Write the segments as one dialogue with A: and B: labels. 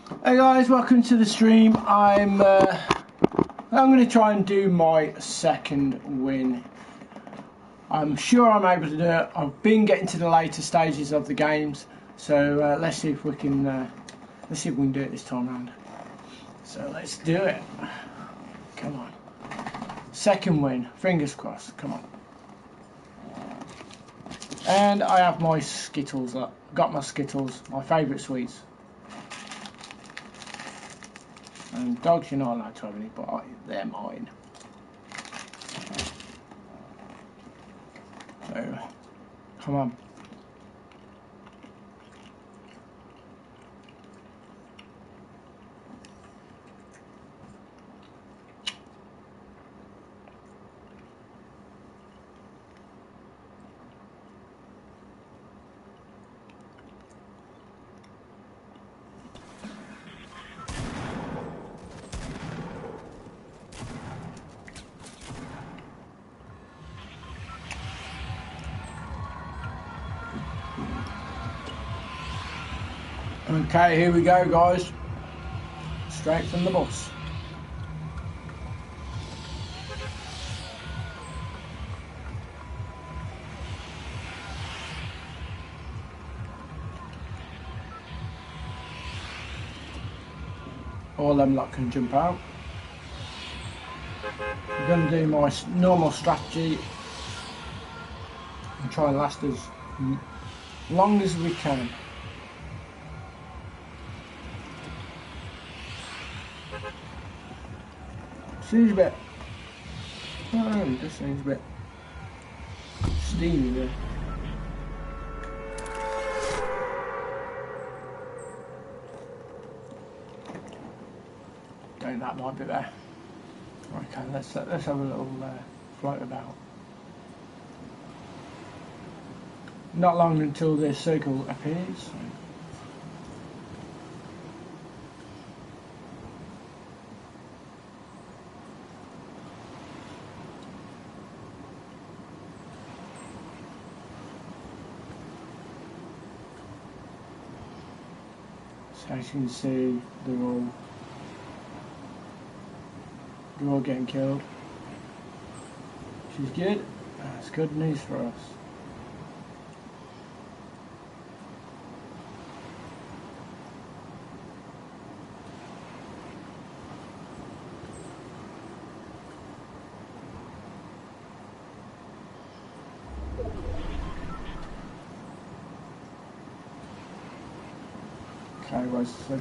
A: Hey guys, welcome to the stream. I'm going to try and do my second win. I'm sure I'm able to do it. I've been getting to the later stages of the games, so let's see if we can do it this time around. So let's do it. Come on, second win. Fingers crossed. Come on. And I have my Skittles. Got my Skittles, my favourite sweets. And dogs, you're not allowed to have any, but they're mine. So, come on. Okay, here we go, guys. Straight from the bus. All them lot can jump out. I'm going to do my normal strategy and try and last as long as we can. Seems a bit, I don't know, it just seems a bit steamy there. I think that might be there. Okay, let's have a little float about. Not long until this circle appears. So. So as you can see, they're all getting killed, which is good. That's good news for us.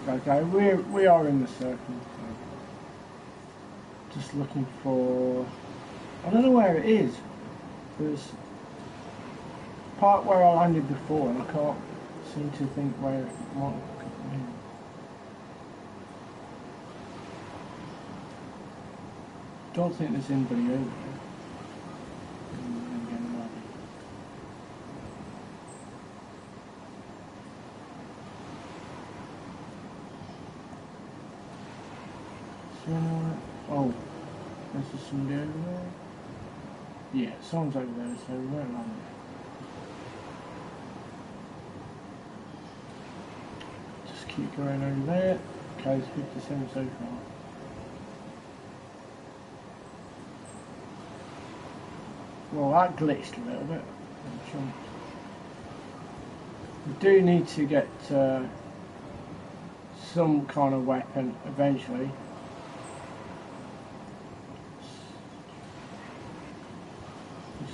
A: Okay, we are in the circle. So just looking for. I don't know where it is. There's part where I landed before, and I can't seem to think where it might be. Don't think there's anybody over there. Oh, there's somebody over there. Yeah, someone's over there, so we won't land there. Just keep going over there. Okay, it's 57 so far. Well, that glitched a little bit. I'm sure. We do need to get some kind of weapon eventually.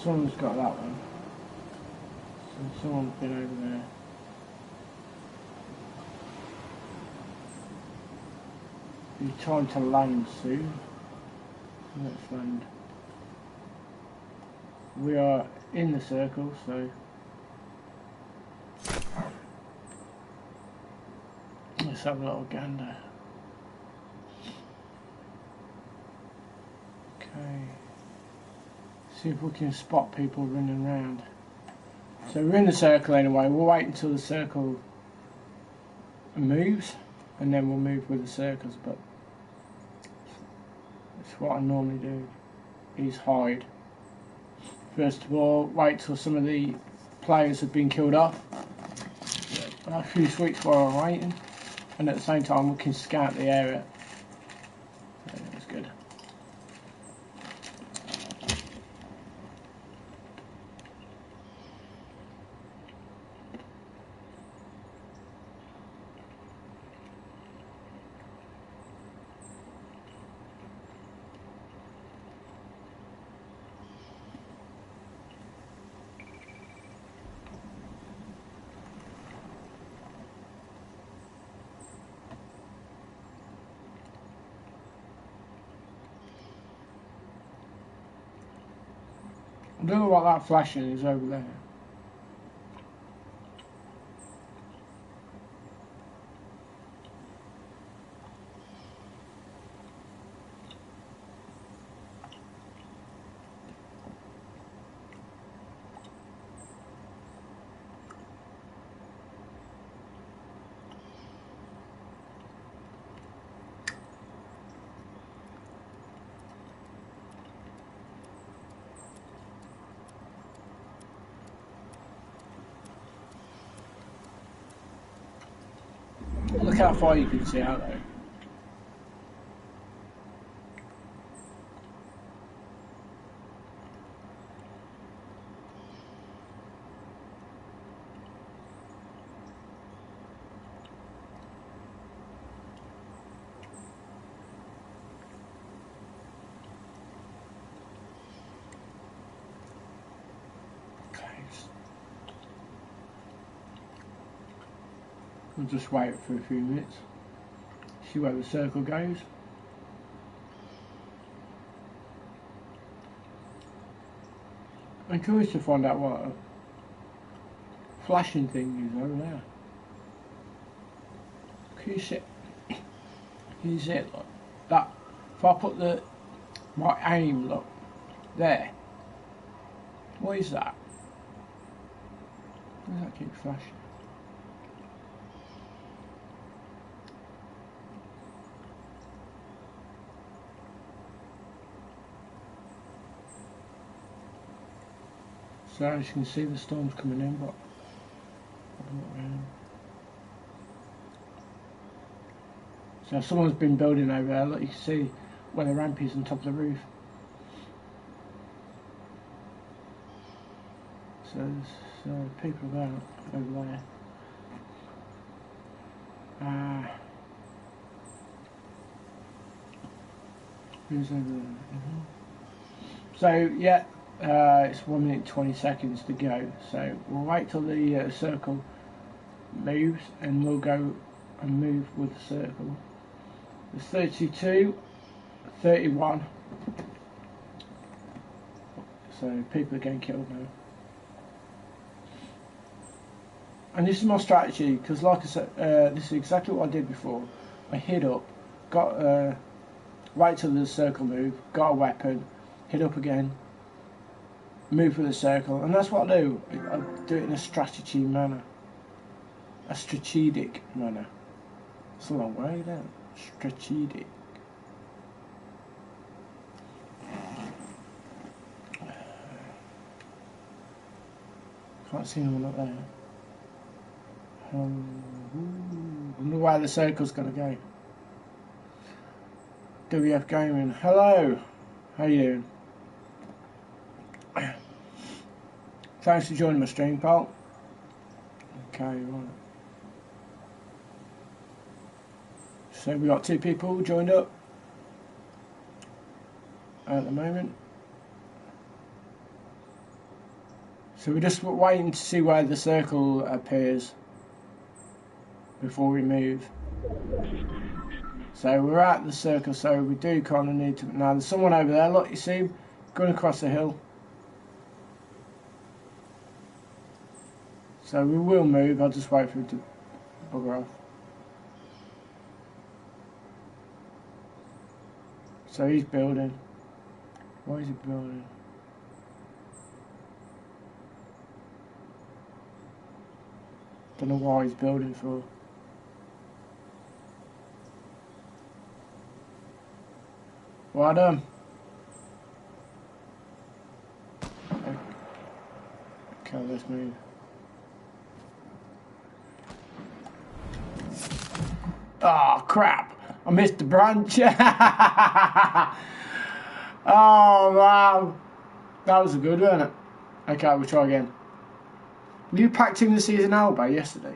A: Someone's got that one. So someone's been over there. Be time to land soon. Let's land. We are in the circle, so let's have a little gander. Okay. See if we can spot people running around. So we're in the circle anyway. We'll wait until the circle moves, and then we'll move with the circles. But that's what I normally do: is hide. First of all, wait till some of the players have been killed off. A few sweets while I'm waiting. and at the same time we can scout the area. So that's good. I don't know what that flashing is over there. Look how far you can see out there. We'll just wait for a few minutes, see where the circle goes. I'm curious to find out what a flashing thing is over there. Can you see it? Can you see it? Look, that. If I put my aim, look, there. What is that? Why does that keep flashing? So as you can see, the storm's coming in, but I'm not around. So someone's been building over there. Look, you can see where the ramp is on top of the roof. So there's people about over there. Who's over there? So yeah. It's 1 minute 20 seconds to go, so we'll wait till the circle moves and we'll go and move with the circle. There's 32, 31, so people are getting killed now. And this is my strategy, because like I said, this is exactly what I did before. I hid up, got wait till the circle move, got a weapon, hid up again, move through the circle, and that's what I do. I do it in a strategy manner. A strategic manner. It's a long way then. Strategic. Can't see anyone up there. I wonder where the circle's gonna go. WF Gaming. Hello. How you doing? Thanks for joining my stream, pal. Okay, right. So we got 2 people joined up at the moment. So we're just waiting to see where the circle appears before we move. So we're at the circle, so we do kind of need to... Now there's someone over there, look, you see him going across the hill. So we will move, I'll just wait for him to bugger off. So he's building. Why is he building? Don't know why he's building for. Well done. Okay, let's move. Oh crap! I missed the branch. Oh wow, that was a good one, wasn't it? Okay, we'll try again. You packed in the season elbow yesterday.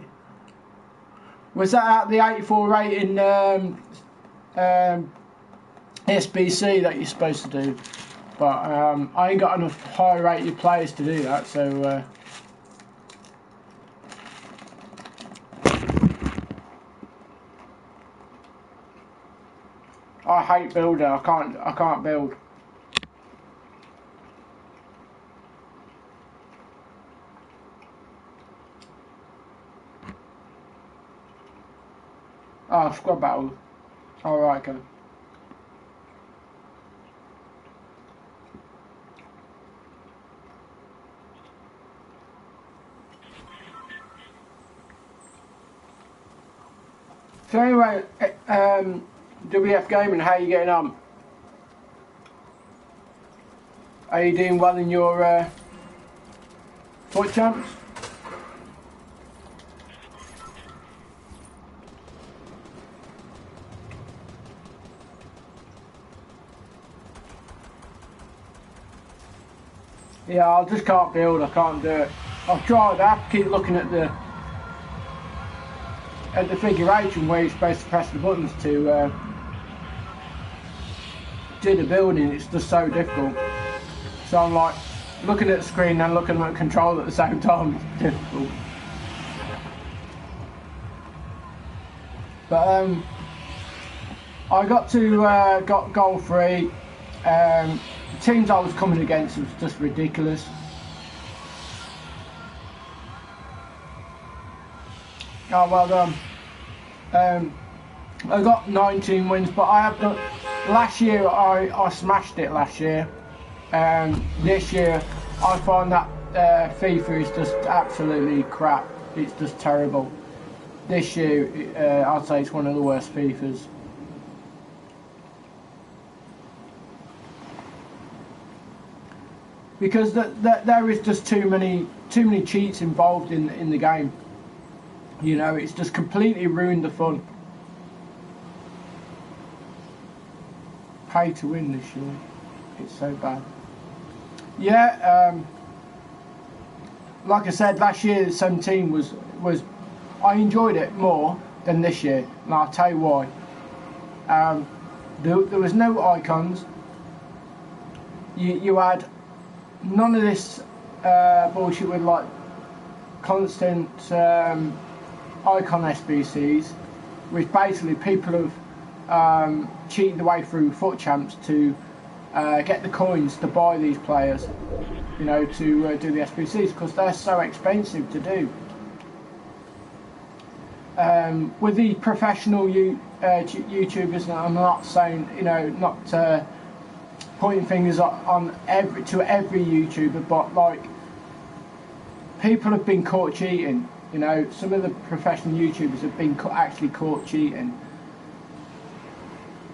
A: Was that at the 84 rating SBC that you're supposed to do? But I ain't got enough high rated players to do that, so I hate building. I can't build. Oh, squad battle. Alright, okay. So anyway, WF Gaming, how are you getting on? Are you doing well in your foot champs? Yeah, I just can't build. I can't do it. I've tried. I have to keep looking at the configuration where you're supposed to press the buttons to do the building. It's just so difficult. So I'm like looking at the screen and looking at the control at the same time. It's difficult. But I got to got goal 3. The teams I was coming against was just ridiculous. Oh, well done. I got 19 wins, but I have done. Last year I smashed it last year. This year I find that FIFA is just absolutely crap. It's just terrible. This year I'd say it's one of the worst FIFAs. Because there is just too many cheats involved in the game. You know, it's just completely ruined the fun. Pay to win this year. It's so bad. Yeah, like I said, last year 17 was I enjoyed it more than this year, and I'll tell you why. There was no icons. You had none of this bullshit with like constant icon SBCs, which basically people have cheated their way through foot champs to get the coins to buy these players, you know, to do the SBCs, because they're so expensive to do. With the professional YouTubers, and I'm not saying, you know, not pointing fingers on every YouTuber, but like people have been caught cheating. You know, some of the professional YouTubers have been actually caught cheating.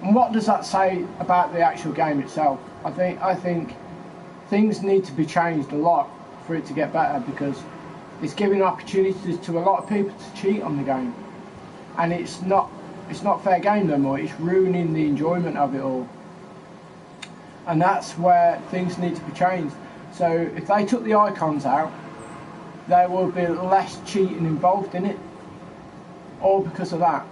A: And what does that say about the actual game itself? I think things need to be changed a lot for it to get better, because it's giving opportunities to a lot of people to cheat on the game, and it's not fair game no more. It's ruining the enjoyment of it all, and that's where things need to be changed. So if they took the icons out, there will be less cheating involved in it, all because of that.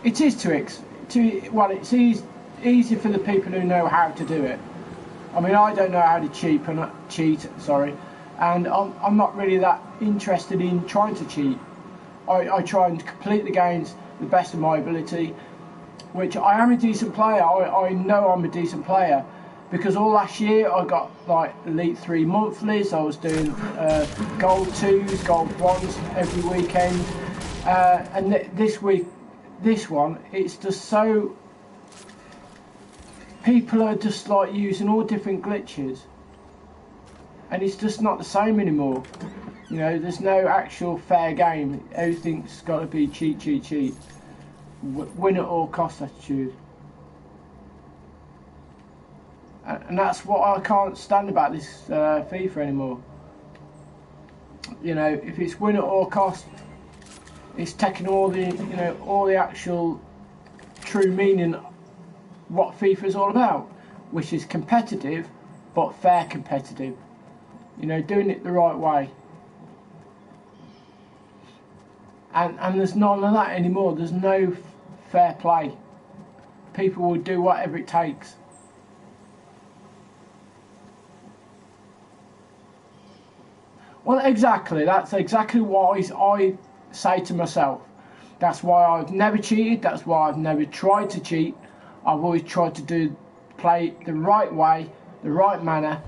A: It is it's easy for the people who know how to do it. I mean, I don't know how to cheat, and I'm not really that interested in trying to cheat. I try and complete the games the best of my ability, which I am a decent player. I know I'm a decent player, because all last year I got like Elite 3 monthlies. I was doing Gold 2s, Gold 1s every weekend, and this one, it's just so, people are just like using all different glitches, and it's just not the same anymore. You know, there's no actual fair game. Everything's got to be cheat. Win at all cost attitude. And that's what I can't stand about this FIFA anymore. You know, if it's win at all cost, It's taking all the, you know, all the actual true meaning what FIFA is all about, which is competitive, but fair competitive. You know, doing it the right way. And there's none of that anymore. There's no fair play. People will do whatever it takes. Well, exactly. That's exactly what I say to myself. That's why I've never cheated. That's why I've never tried to cheat. I've always tried to play the right way, the right manner.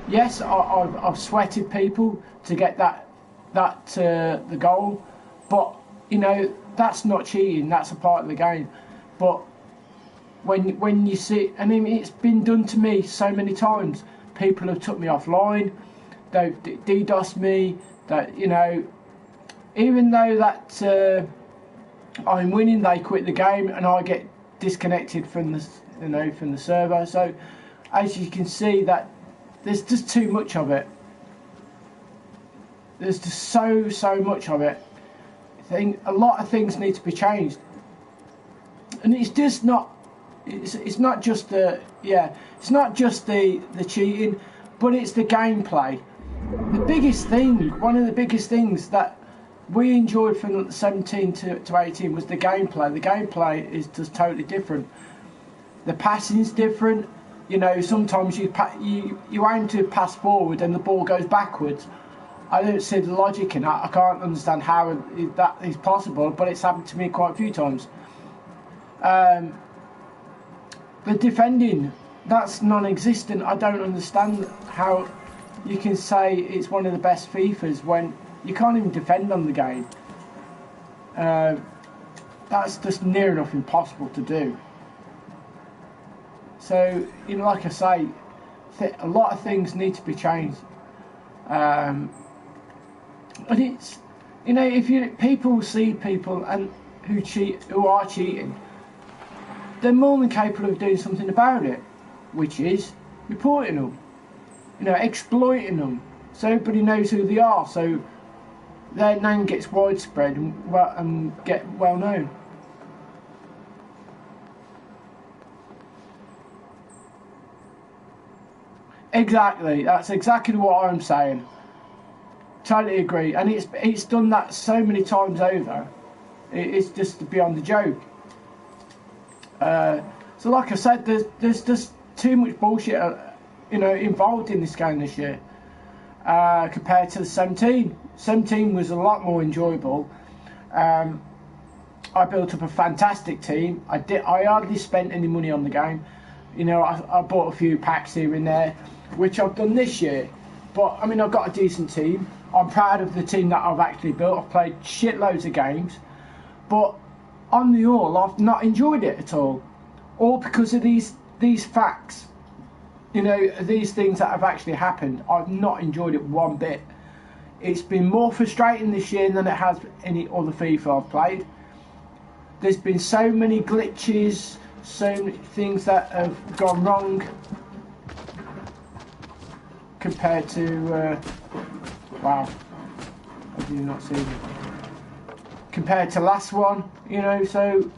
A: Yes, I've sweated people to get the goal, but you know that's not cheating. That's a part of the game. But when you see, I mean, it's been done to me so many times. People have took me offline. They've DDoSed me. That, you know, even though that I'm winning, they quit the game and I get disconnected from the server. So as you can see, that there's just too much of it. There's just so much of it. I think a lot of things need to be changed, and it's just not. It's not just it's not just the cheating, but it's the gameplay. One of the biggest things that we enjoyed from 17 to 18 was the gameplay. The gameplay is just totally different. The passing's different. You know, sometimes you aim to pass forward and the ball goes backwards. I don't see the logic in that. I can't understand how that is possible, but it's happened to me quite a few times. The defending, that's non-existent. I don't understand how you can say it's one of the best FIFAs when you can't even defend on the game. That's just near enough impossible to do. So, you know, like I say, a lot of things need to be changed. But it's, you know, if people see people and who are cheating, they're more than capable of doing something about it, which is reporting them, you know, exploiting them, so everybody knows who they are, so their name gets widespread and get well known. Exactly, that's exactly what I'm saying. Totally agree, and it's done that so many times over. It's just beyond a joke. So, like I said, there's just too much bullshit, you know, involved in this game this year compared to the 17. 17 was a lot more enjoyable. I built up a fantastic team. I hardly spent any money on the game. You know, I bought a few packs here and there, which I've done this year. But I mean, I've got a decent team. I'm proud of the team that I've actually built. I've played shitloads of games, but on the whole, I've not enjoyed it at all because of these facts. You know, these things that have actually happened. I've not enjoyed it one bit. It's been more frustrating this year than it has any other FIFA I've played. There's been so many glitches, so many things that have gone wrong compared to wow, I did not see it. Compared to last one, you know, so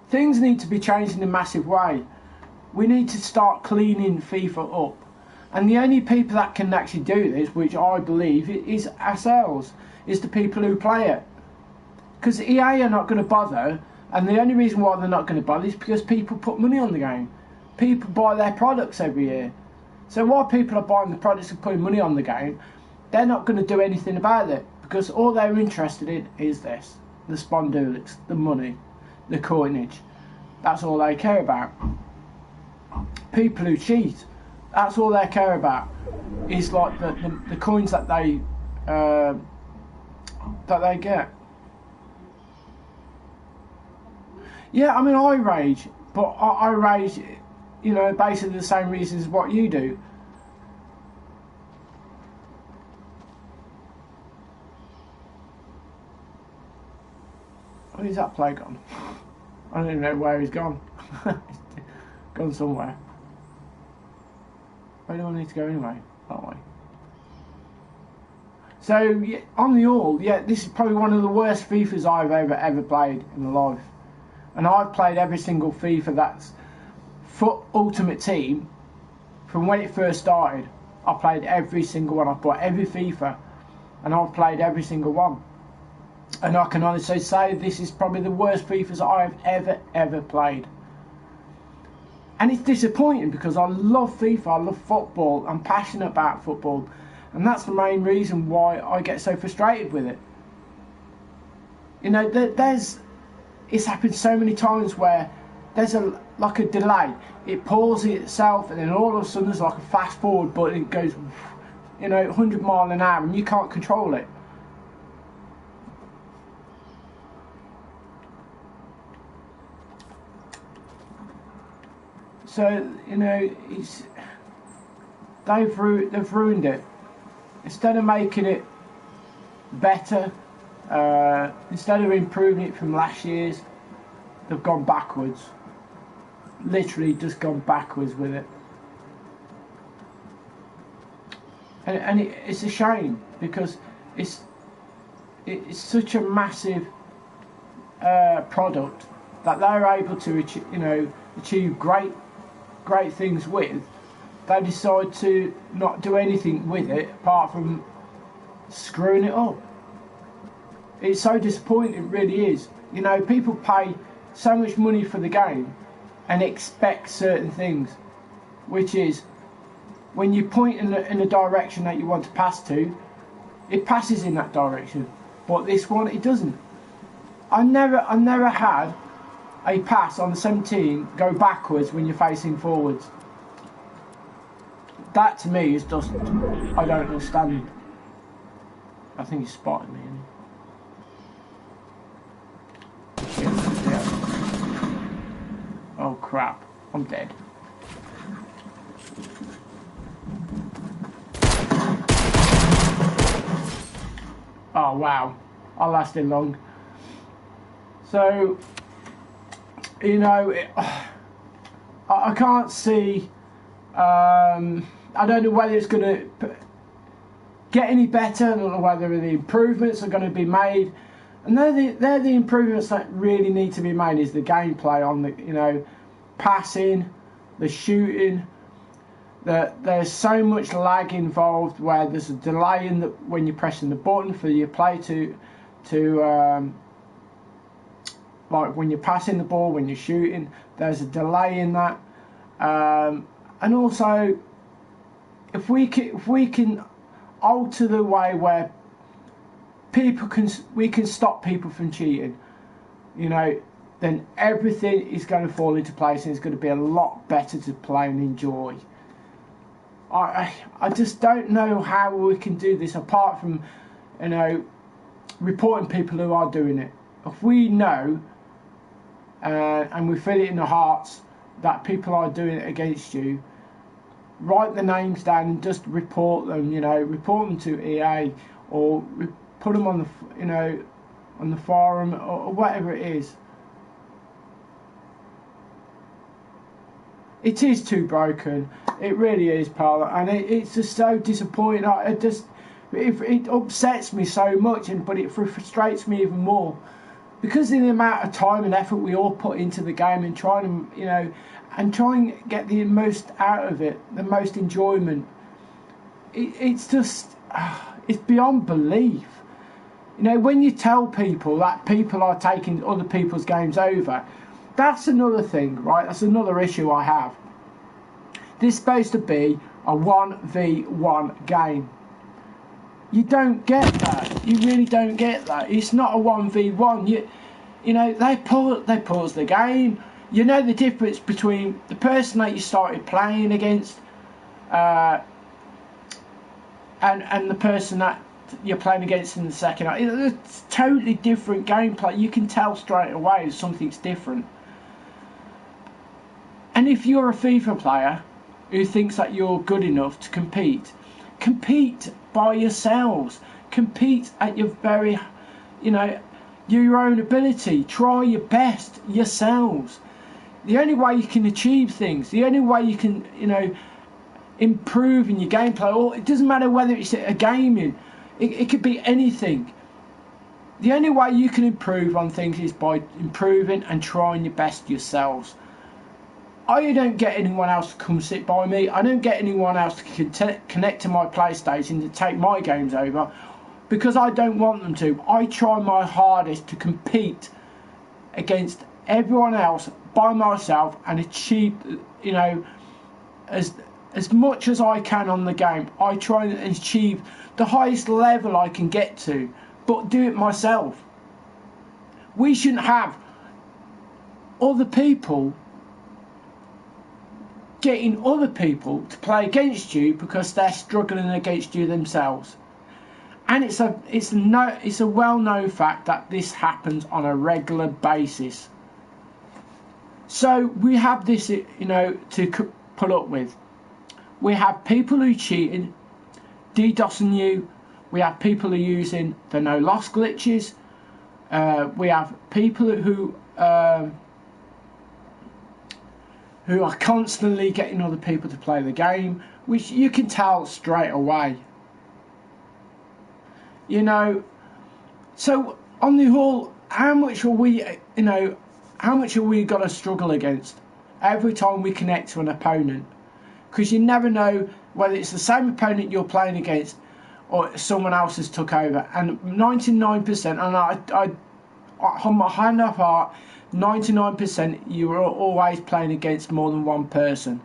A: things need to be changed in a massive way. We need to start cleaning FIFA up, and the only people that can actually do this, which I believe, is ourselves, is the people who play it. Because EA are not going to bother, and the only reason why they're not going to bother is because people put money on the game. People buy their products every year. So while people are buying the products and putting money on the game, they're not going to do anything about it, because all they're interested in is this, the spondulics, the money, the coinage. That's all they care about. People who cheat, that's all they care about, is like the coins that they get. Yeah, I mean, I rage, but I rage, you know, basically the same reasons as what you do. Where's that play gone? I don't even know where he's gone. Gone somewhere. Where do I need to go anyway? That way. So yeah, on the all, yeah, this is probably one of the worst FIFAs I've ever played in my life. And I've played every single FIFA that's for Ultimate Team from when it first started. I played every single one. I've bought every FIFA, and I've played every single one. And I can honestly say this is probably the worst FIFAs I've ever played. And it's disappointing because I love FIFA, I love football, I'm passionate about football, and that's the main reason why I get so frustrated with it. You know, it's happened so many times where there's like a delay. It pauses itself, and then all of a sudden there's like a fast forward button. It goes, 100 miles an hour, and you can't control it. So they've ruined it. Instead of making it better, instead of improving it from last year's, they've gone backwards. Literally just gone backwards with it. And it's a shame because it's such a massive product that they're able to achieve great things with. They decide to not do anything with it apart from screwing it up. It's so disappointing, it really is. People pay so much money for the game and expect certain things, which is when you point in the direction that you want to pass to, it passes in that direction. But this one, it doesn't. I never had a pass on the 17 go backwards when you're facing forwards. That to me is just, I don't understand. I think he spotted me. Oh crap, I'm dead. Oh wow, I lasted long. So, I can't see, I don't know whether it's going to get any better. I don't know whether the improvements are going to be made. And they're the improvements that really need to be made, is the gameplay on the, passing, the shooting. There's so much lag involved where there's a delay in when you're pressing the button for your play to like when you're passing the ball, when you're shooting, there's a delay in that. And also, if we can alter the way where we can stop people from cheating, then everything is going to fall into place, and it's going to be a lot better to play and enjoy. I just don't know how we can do this apart from reporting people who are doing it. If we know and we feel it in our hearts that people are doing it against you, write the names down and just report them. Report them to EA, or put them on the on the forum, or whatever it is. It is too broken. It really is, pal, and it's just so disappointing. It upsets me so much, but it frustrates me even more because of the amount of time and effort we all put into the game and try and get the most out of it, the most enjoyment. It's just, it's beyond belief. When you tell people that people are taking other people's games over, that's another thing, right? That's another issue I have. This is supposed to be a 1v1 game. You don't get that. You really don't get that. It's not a 1v1. They pause the game. You know the difference between the person that you started playing against and the person that you're playing against in the second. It's totally different gameplay. You can tell straight away if something's different. And if you're a FIFA player who thinks that you're good enough to compete by yourselves. Compete at your very, your own ability. Try your best yourselves. The only way you can achieve things, the only way you can, improve in your gameplay, or it doesn't matter whether it's a gaming, It could be anything. The only way you can improve on things is by improving and trying your best yourselves. I don't get anyone else to come sit by me. I don't get anyone else to connect to my PlayStation to take my games over, because I don't want them to. I try my hardest to compete against everyone else by myself and achieve, as much as I can on the game. I try and achieve the highest level I can get to, but do it myself. We shouldn't have other people getting other people to play against you because they're struggling against you themselves. And it's a well-known fact that this happens on a regular basis. So we have this, to put up with. We have people who cheating, DDoSing you. We have people who are using the no loss glitches. We have people who are constantly getting other people to play the game, which you can tell straight away. So on the whole, how much are we going to struggle against every time we connect to an opponent? Because you never know whether it's the same opponent you're playing against or someone else has took over. And 99%, and I on my hand of heart, 99% you are always playing against more than one person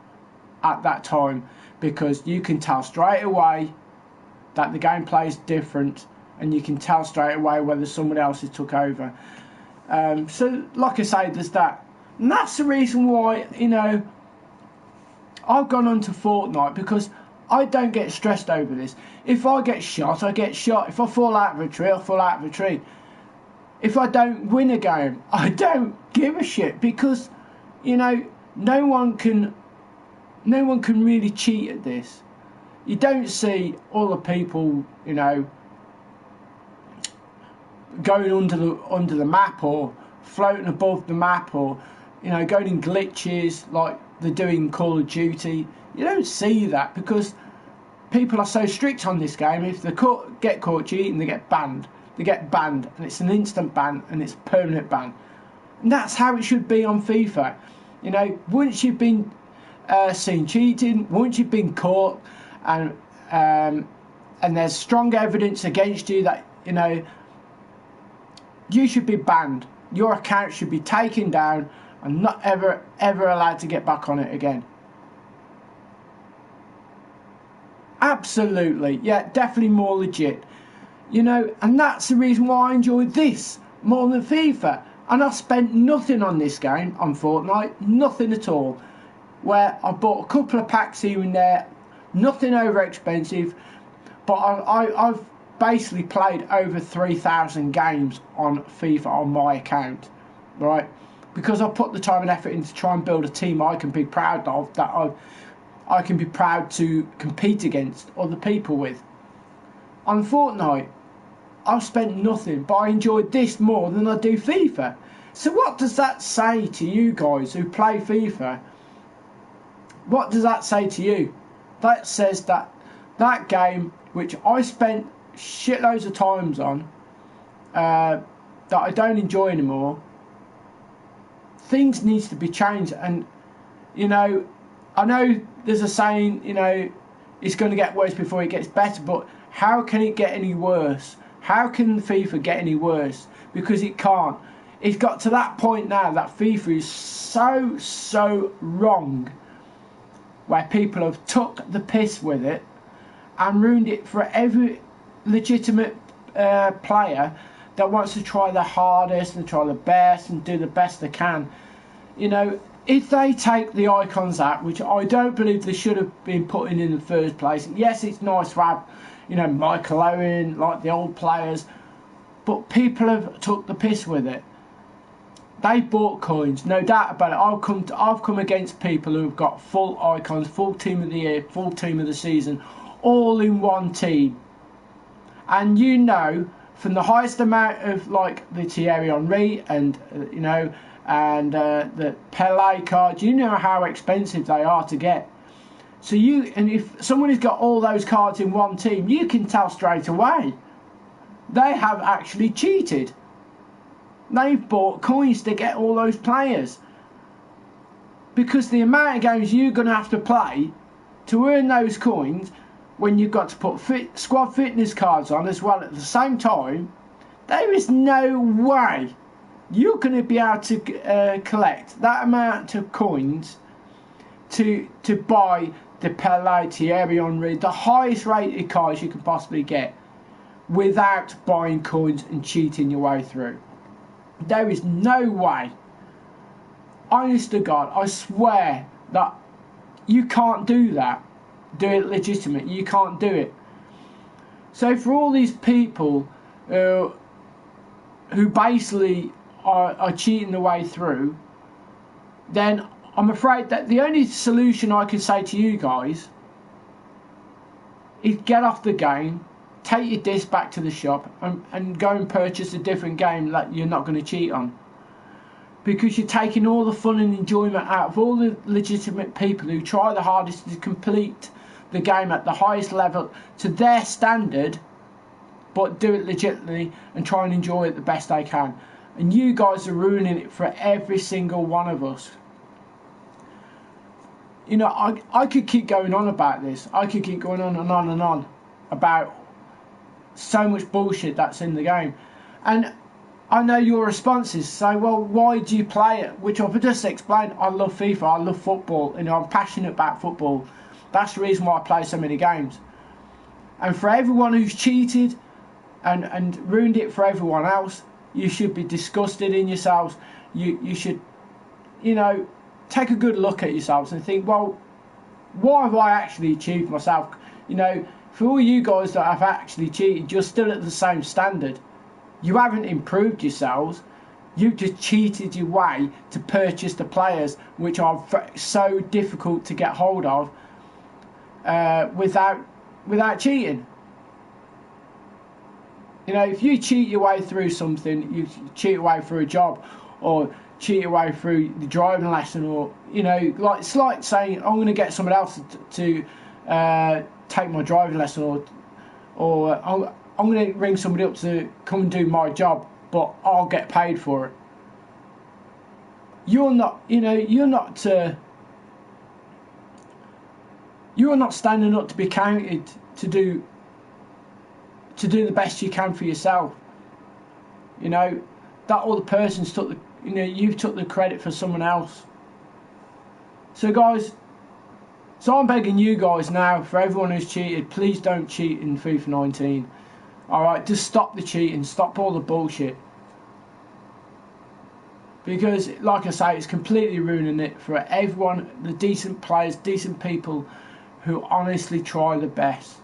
A: at that time, because you can tell straight away that the gameplay is different, and you can tell straight away whether someone else has took over. So like I say, there's that. And that's the reason why, I've gone on to Fortnite, because I don't get stressed over this. If I get shot, I get shot. If I fall out of a tree, I fall out of a tree. If I don't win a game, I don't give a shit, because, no one can really cheat at this. You don't see all the people, going under the map, or floating above the map, or going in glitches like they're doing Call of Duty. You don't see that, because people are so strict on this game. If they get caught cheating, they get banned. They get banned, and it's an instant ban, and it's a permanent ban. And that's how it should be on FIFA. Once you've been seen cheating, once you've been caught, and there's strong evidence against you that you should be banned. Your account should be taken down and not ever allowed to get back on it again. Absolutely, yeah, definitely more legit. And that's the reason why I enjoy this more than FIFA. And I spent nothing on this game, on Fortnite, nothing at all. Where I bought a couple of packs here and there, nothing over expensive, but I've basically played over 3,000 games on FIFA on my account, right? Because I put the time and effort in to try and build a team I can be proud of, that I can be proud to compete against other people with. On Fortnite, I've spent nothing, but I enjoyed this more than I do FIFA. So what does that say to you guys who play FIFA? What does that say to you? That says that that game, which I spent shitloads of times on, that I don't enjoy anymore, things needs to be changed. And I know there's a saying, it's going to get worse before it gets better, but how can it get any worse? How can FIFA get any worse? Because it can't. It's got to that point now that FIFA is so wrong, where people have took the piss with it and ruined it for every legitimate player that wants to try their hardest and try the best and do the best they can. If they take the icons out, which I don't believe they should have been put in the first place. Yes, it's nice to have, Michael Owen, like the old players, but people have took the piss with it. They bought coins, no doubt about it. I've come against people who've got full icons, full team of the year, full team of the season, all in one team. And from the highest amount of like the Thierry Henry and and the Pelé cards, how expensive they are to get. So and if someone has got all those cards in one team, you can tell straight away they have actually cheated. They've bought coins to get all those players, because the amount of games you're going to have to play to earn those coins, when you've got to put squad fitness cards on as well at the same time, there is no way you're going to be able to collect that amount of coins to buy the Pele, Thierry Henry, the highest rated cards you can possibly get, without buying coins and cheating your way through. There is no way. Honest to God, I swear that you can't do that. Do it legitimate. You can't do it. So for all these people who basically are cheating the way through, then I'm afraid that the only solution I can say to you guys is get off the game, take your disc back to the shop, and go and purchase a different game that you're not going to cheat on. Because you're taking all the fun and enjoyment out of all the legitimate people who try the hardest to complete the game at the highest level to their standard, but do it legitimately and try and enjoy it the best they can. And you guys are ruining it for every single one of us. You know, I could keep going on about this. I could keep going on and on and on about so much bullshit that's in the game. And I know your responses say, well, why do you play it? Which I've just explained. I love FIFA, I love football, and I'm passionate about football. That's the reason why I play so many games. And for everyone who's cheated and ruined it for everyone else, you should be disgusted in yourselves. You should, you know, take a good look at yourselves and think, well, what have I actually achieved myself? You know, for all you guys that have actually cheated, you're still at the same standard. You haven't improved yourselves. You've just cheated your way to purchase the players, which are so difficult to get hold of without cheating. You know, if you cheat your way through something, you cheat your way through a job, or cheat your way through the driving lesson, or, you know, like, it's like saying, I'm going to get someone else to take my driving lesson, or I'm going to ring somebody up to come and do my job, but I'll get paid for it. You're not, you know, you're not standing up to be counted to do the best you can for yourself. You know, that other person's took the, you know, you've took the credit for someone else. So guys, so I'm begging you guys now, for everyone who's cheated, please don't cheat in FIFA 19. Alright, just stop the cheating, stop all the bullshit. Because, like I say, it's completely ruining it for everyone, the decent players, decent people who honestly try the best.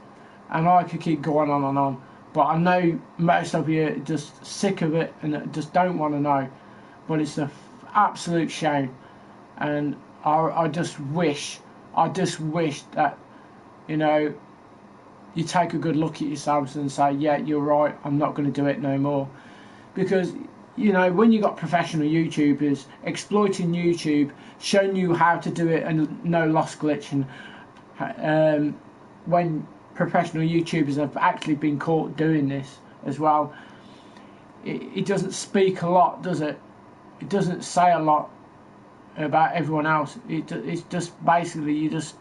A: And I could keep going on and on. But I know most of you are just sick of it and just don't want to know. But it's an absolute shame. And I just wish that, you know, you take a good look at yourselves and say, yeah, you're right, I'm not going to do it no more. Because, you know, when you got professional YouTubers exploiting YouTube, showing you how to do it and no loss glitch, and when professional YouTubers have actually been caught doing this as well, it doesn't speak a lot, does it? It doesn't say a lot about everyone else. It's just basically, you just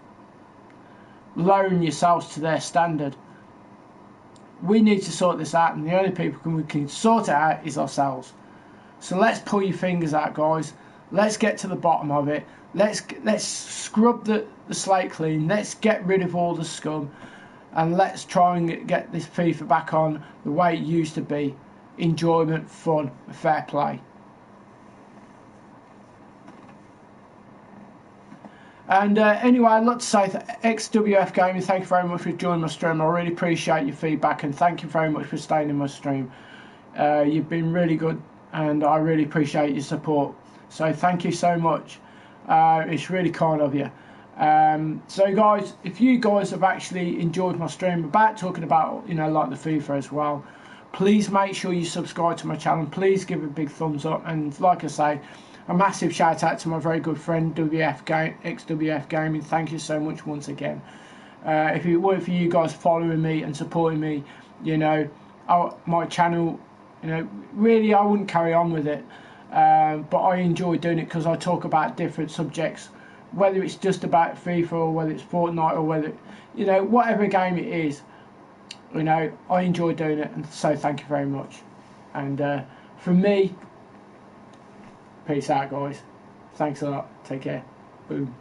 A: lowering yourselves to their standard. We need to sort this out, and the only people we can sort it out is ourselves. So let's pull your fingers out, guys. Let's get to the bottom of it. Let's scrub the slate clean. Let's get rid of all the scum, and let's try and get this FIFA back on the way it used to be. Enjoyment, fun, fair play. And anyway, I'd like to say that XWF Gaming, thank you very much for joining my stream. I really appreciate your feedback, and thank you very much for staying in my stream. You've been really good, and I really appreciate your support. So thank you so much. It's really kind of you. So guys, if you guys have actually enjoyed my stream about talking about, you know, like the FIFA as well, please make sure you subscribe to my channel. Please give it a big thumbs up, and like I say, a massive shout out to my very good friend XWF Gaming. Thank you so much once again. If it weren't for you guys following me and supporting me, you know, my channel, you know, really I wouldn't carry on with it. But I enjoy doing it because I talk about different subjects, whether it's just about FIFA or whether it's Fortnite or whether, you know, whatever game it is, you know, I enjoy doing it, and so thank you very much. And from me, peace out, guys. Thanks a lot. Take care. Boom.